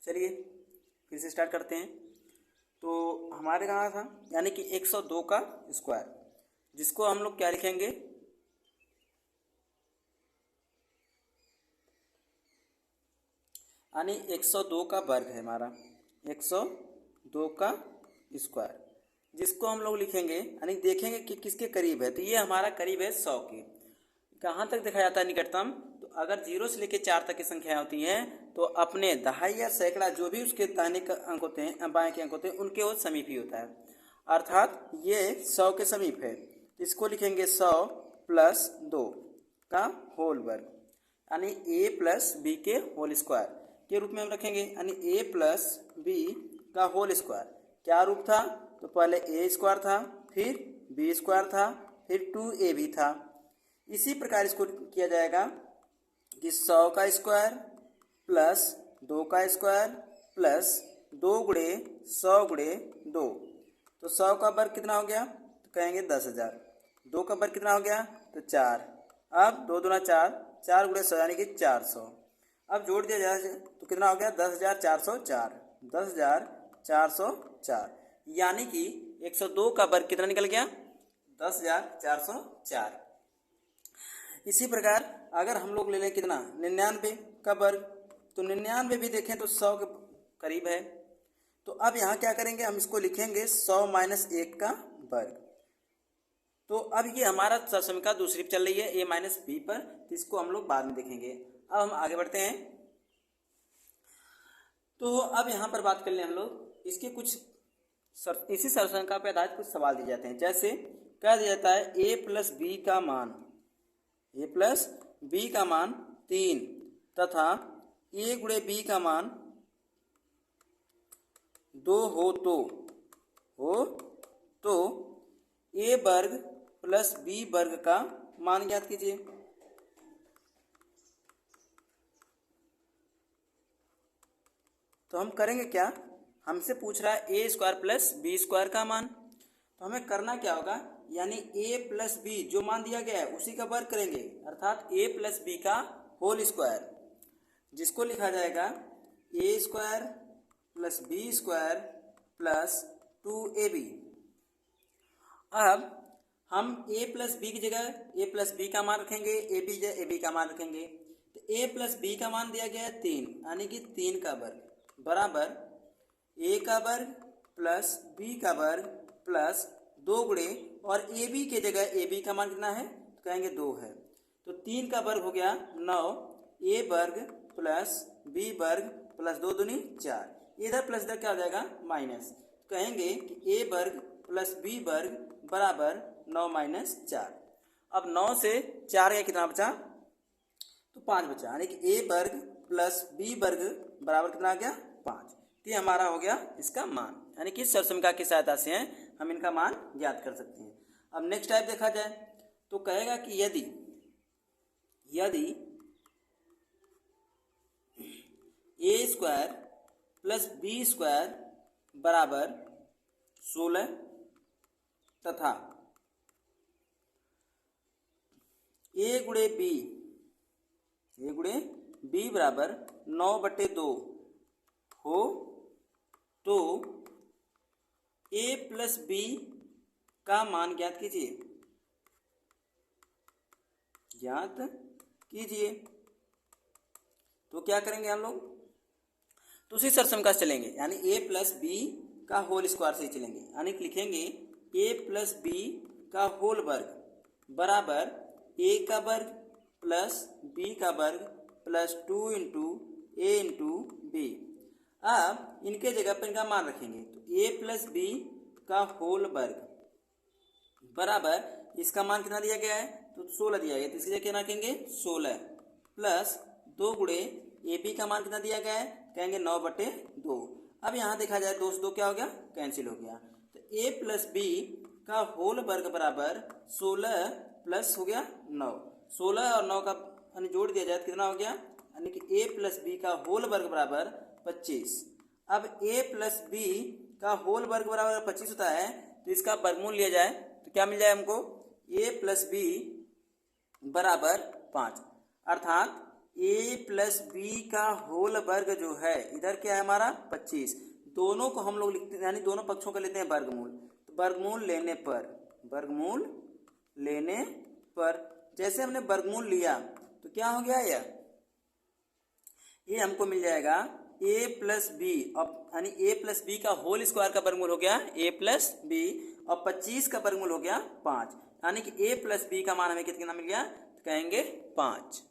चलिए फिर से स्टार्ट करते हैं। तो हमारे कहाँ था, यानी कि 102 का स्क्वायर, जिसको हम लोग क्या लिखेंगे, यानी 102 का वर्ग है हमारा, 102 का स्क्वायर, जिसको हम लोग लिखेंगे यानी देखेंगे कि किसके करीब है। तो ये हमारा करीब है 100 के। कहाँ तक देखा जाता है निकटतम, तो अगर 0 से लेकर 4 तक की संख्या होती हैं तो अपने दहाई या सैकड़ा जो भी उसके दाहिने का अंक होते हैं, बाएं के अंक होते हैं, उनके वो समीप ही होता है। अर्थात ये 100 के समीप है। इसको लिखेंगे 100 प्लस 2 का होल वर्ग, यानी a प्लस बी के होल स्क्वायर के रूप में हम रखेंगे। यानी a प्लस बी का होल स्क्वायर क्या रूप था, तो पहले a स्क्वायर था, फिर b स्क्वायर था, फिर 2ab था। इसी प्रकार इसको किया जाएगा कि 100 का स्क्वायर प्लस 2 का स्क्वायर प्लस 2 गुणे 100 गुणे 2। तो 100 का वर्ग कितना हो गया, तो कहेंगे 10,000। 2 का वर्ग कितना हो गया, तो 4। अब 2 दूना 4, 4 गुणे 100 यानी कि 400। अब जोड़ दिया जाए तो कितना हो गया, 10,404। 10,404 यानी कि 102 का वर्ग कितना निकल गया, 10,404। इसी प्रकार अगर हम लोग ले लें कितना, 99 का वर्ग, तो 99 भी देखें तो 100 के करीब है। तो अब यहाँ क्या करेंगे, हम इसको लिखेंगे 100 माइनस 1 का वर्ग। तो अब ये हमारा समीकरण दूसरी चल रही है a माइनस बी पर, तो इसको हम लोग बाद में देखेंगे। अब हम आगे बढ़ते हैं। तो अब यहाँ पर बात कर लें हम लोग इसके कुछ इसी सरसंख्या पर आधारित कुछ सवाल दिए जाते हैं। जैसे कह दिया जाता है a प्लस बी का मान, a प्लस बी का मान 3 तथा a गुणे बी का मान 2 हो तो a वर्ग प्लस बी वर्ग का मान ज्ञात कीजिए। तो हम करेंगे क्या, हमसे पूछ रहा है a square plus B square का मान, तो हमें करना क्या होगा, यानी a प्लस बी जो मान दिया गया है उसी का वर्ग करेंगे, अर्थात a प्लस बी का होल स्क्वायर, जिसको लिखा जाएगा a square plus B square plus 2ab। अब हम a प्लस बी की जगह a प्लस बी का मान रखेंगे, a बी जगह a बी का मान रखेंगे। तो a प्लस बी का मान दिया गया है 3, यानी कि 3 का वर्ग बराबर a का वर्ग प्लस b का वर्ग प्लस 2 गुणे, और ए बी के जगह ए बी का मान कितना है, तो कहेंगे 2 है। तो 3 का वर्ग हो गया 9, ए वर्ग प्लस बी वर्ग प्लस 2 दूनी 4, इधर प्लस इधर क्या हो जाएगा माइनस, कहेंगे कि ए वर्ग प्लस बी वर्ग बराबर 9 माइनस 4। अब 9 से 4 का कितना बचा, तो 5 बचा, यानी कि ए वर्ग प्लस बी वर्ग बराबर कितना आ गया 5। ये हमारा हो गया इसका मान, यानी कि सरसंख्या की सहायता से हम इनका मान ज्ञात कर सकते हैं। अब नेक्स्ट टाइप देखा जाए तो कहेगा कि यदि a square plus B square बराबर 16 तथा a गुणे बी बराबर 9/2 हो तो a प्लस बी का मान ज्ञात कीजिए। तो क्या करेंगे हम लोग, तो उसी सरसंख्या से चलेंगे, यानी a प्लस बी का होल स्क्वायर से ही चलेंगे। यानी लिखेंगे a प्लस बी का होल वर्ग बराबर a का वर्ग प्लस b का वर्ग plus 2 into a into B. अब इनके जगह पर इनका मान रखेंगे, तो a प्लस बी का होल वर्ग बराबर इसका मान कितना दिया गया है, तो 16 दिया गया है, तो इसकी जगह क्या रखेंगे 16 प्लस 2 गुणे ए बी का मान कितना दिया गया है, कहेंगे 9/2। अब यहाँ देखा जाए 2 से 2 क्या हो गया, कैंसिल हो गया। तो a प्लस बी का होल वर्ग बराबर 16 प्लस हो गया 9, 16 और 9 का जोड़ दिया जाए तो कितना हो गया, यानी कि a प्लस बी का होल वर्ग बराबर 25। अब a प्लस बी का होल वर्ग बराबर 25 होता है, तो इसका वर्गमूल लिया जाए तो क्या मिल जाए हमको, a प्लस बी बराबर 5, अर्थात ए प्लस बी का होल वर्ग जो है, इधर क्या है हमारा 25, दोनों को हम लोग लिखते हैं, यानी दोनों पक्षों का लेते हैं वर्गमूल। तो वर्गमूल लेने पर जैसे हमने वर्गमूल लिया तो क्या हो गया, ये हमको मिल जाएगा ए प्लस बी, अब यानी ए प्लस बी का होल स्क्वायर का वर्गमूल हो गया ए प्लस बी, और 25 का वर्गमूल हो गया 5, यानी कि ए प्लस बी का मान हमें कितना मिल गया, तो कहेंगे 5।